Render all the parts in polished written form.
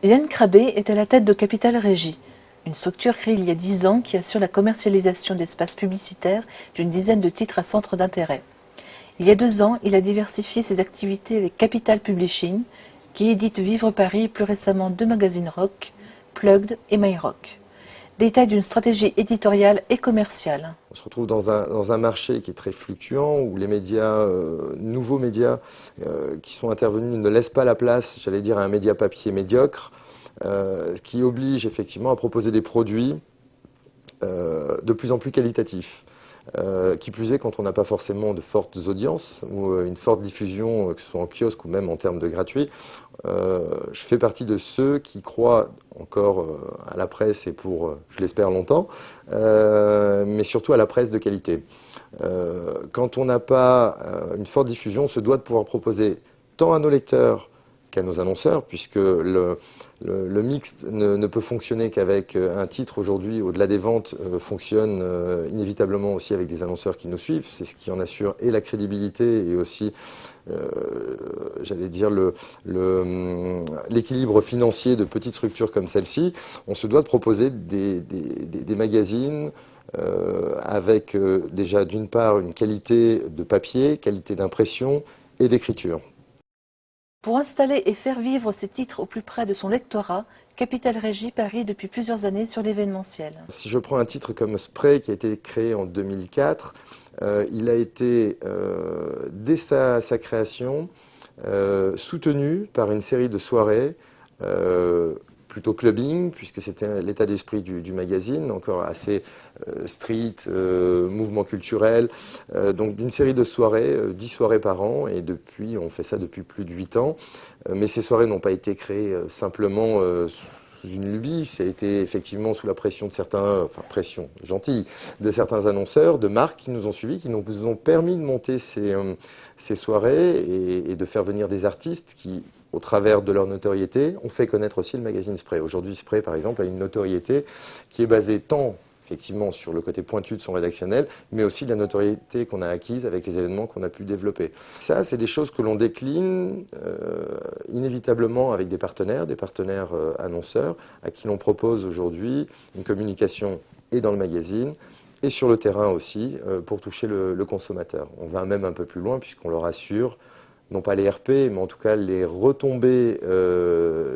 Yann Krabbe est à la tête de Capital Régie, une structure créée il y a 10 ans qui assure la commercialisation d'espaces publicitaires d'une dizaine de titres à centre d'intérêt. Il y a 2 ans, il a diversifié ses activités avec Capital Publishing, qui édite Vivre Paris et plus récemment 2 magazines rock, Plugged et My Rock. Détail d'une stratégie éditoriale et commerciale. On se retrouve dans un marché qui est très fluctuant, où les médias, nouveaux médias qui sont intervenus ne laissent pas la place, j'allais dire, à un média papier médiocre, ce qui oblige effectivement à proposer des produits de plus en plus qualitatifs. Qui plus est quand on n'a pas forcément de fortes audiences ou une forte diffusion, que ce soit en kiosque ou même en termes de gratuit. Je fais partie de ceux qui croient encore à la presse et pour, je l'espère, longtemps, mais surtout à la presse de qualité. Quand on n'a pas une forte diffusion, on se doit de pouvoir proposer tant à nos lecteurs qu'à nos annonceurs, puisque le mixte ne peut fonctionner qu'avec un titre aujourd'hui, au-delà des ventes, fonctionne inévitablement aussi avec des annonceurs qui nous suivent. C'est ce qui en assure et la crédibilité et aussi, j'allais dire, l'équilibre financier de petites structures comme celle-ci. On se doit de proposer des magazines avec déjà d'une part une qualité de papier, qualité d'impression et d'écriture. Pour installer et faire vivre ses titres au plus près de son lectorat, Capital Régie parie depuis plusieurs années sur l'événementiel. Si je prends un titre comme Spray qui a été créé en 2004, il a été, dès sa création, soutenu par une série de soirées, plutôt clubbing, puisque c'était l'état d'esprit du magazine, encore assez street, mouvement culturel, donc d'une série de soirées, 10 soirées par an, et depuis, on fait ça depuis plus de 8 ans. Mais ces soirées n'ont pas été créées simplement sous une lubie, ça a été effectivement sous la pression de certains, enfin pression gentille, de certains annonceurs, de marques qui nous ont suivis, qui nous ont permis de monter ces soirées et de faire venir des artistes qui, au travers de leur notoriété, ont fait connaître aussi le magazine Spray. Aujourd'hui, Spray, par exemple, a une notoriété qui est basée tant effectivement sur le côté pointu de son rédactionnel, mais aussi de la notoriété qu'on a acquise avec les événements qu'on a pu développer. Ça, c'est des choses que l'on décline inévitablement avec des partenaires annonceurs, à qui l'on propose aujourd'hui une communication et dans le magazine, et sur le terrain aussi, pour toucher le consommateur. On va même un peu plus loin, puisqu'on leur assure non pas les RP, mais en tout cas les retombées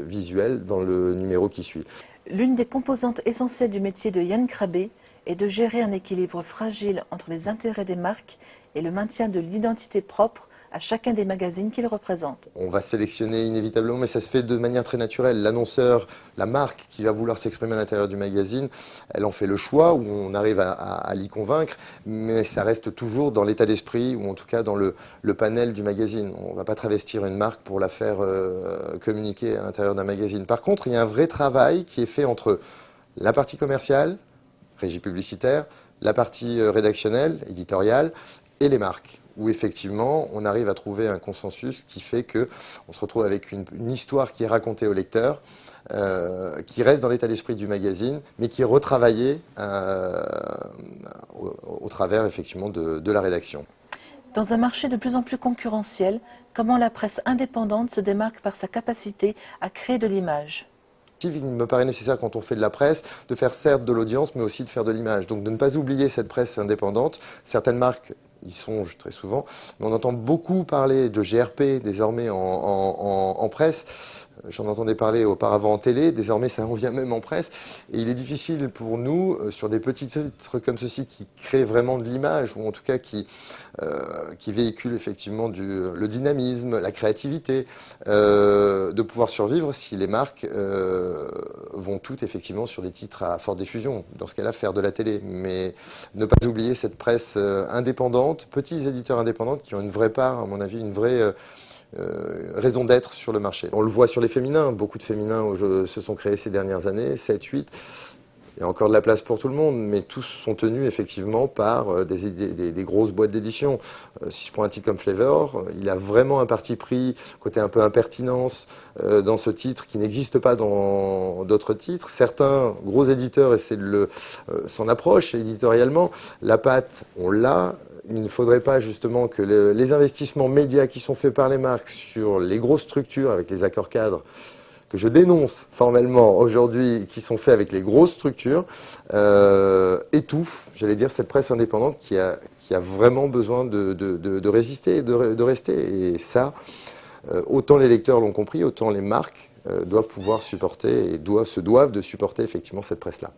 visuelles dans le numéro qui suit. L'une des composantes essentielles du métier de Yann Krabbe est de gérer un équilibre fragile entre les intérêts des marques et le maintien de l'identité propre à chacun des magazines qu'il représente. On va sélectionner inévitablement, mais ça se fait de manière très naturelle. L'annonceur, la marque qui va vouloir s'exprimer à l'intérieur du magazine, elle en fait le choix, où on arrive à l'y convaincre, mais ça reste toujours dans l'état d'esprit, ou en tout cas dans le panel du magazine. On ne va pas travestir une marque pour la faire communiquer à l'intérieur d'un magazine. Par contre, il y a un vrai travail qui est fait entre la partie commerciale, régie publicitaire, la partie rédactionnelle, éditoriale, et les marques, où effectivement on arrive à trouver un consensus qui fait qu'on se retrouve avec une histoire qui est racontée au lecteur, qui reste dans l'état d'esprit du magazine, mais qui est retravaillée au travers effectivement de la rédaction. Dans un marché de plus en plus concurrentiel, comment la presse indépendante se démarque par sa capacité à créer de l'image ? Il me paraît nécessaire quand on fait de la presse de faire certes de l'audience mais aussi de faire de l'image. Donc de ne pas oublier cette presse indépendante. Certaines marques y songent très souvent, mais on entend beaucoup parler de GRP désormais en presse. J'en entendais parler auparavant en télé, désormais ça en vient même en presse. Et il est difficile pour nous, sur des petits titres comme ceci qui créent vraiment de l'image, ou en tout cas qui véhiculent effectivement le dynamisme, la créativité, de pouvoir survivre si les marques vont toutes effectivement sur des titres à forte diffusion. Dans ce cas-là, faire de la télé. Mais ne pas oublier cette presse indépendante, petits éditeurs indépendants qui ont une vraie part, à mon avis, une vraie raison d'être sur le marché. On le voit sur les féminins, beaucoup de féminins se sont créés ces dernières années, 7, 8. Il y a encore de la place pour tout le monde, mais tous sont tenus effectivement par des grosses boîtes d'édition. Si je prends un titre comme Flavor, il a vraiment un parti pris, côté un peu impertinence, dans ce titre qui n'existe pas dans d'autres titres. Certains gros éditeurs essaient de s'en approcher éditorialement. La patte, on l'a. Il ne faudrait pas justement que les investissements médias qui sont faits par les marques sur les grosses structures avec les accords cadres que je dénonce formellement aujourd'hui, qui sont faits avec les grosses structures, étouffent, j'allais dire, cette presse indépendante qui a vraiment besoin de résister et de rester. Et ça, autant les lecteurs l'ont compris, autant les marques doivent pouvoir supporter et se doivent de supporter effectivement cette presse-là.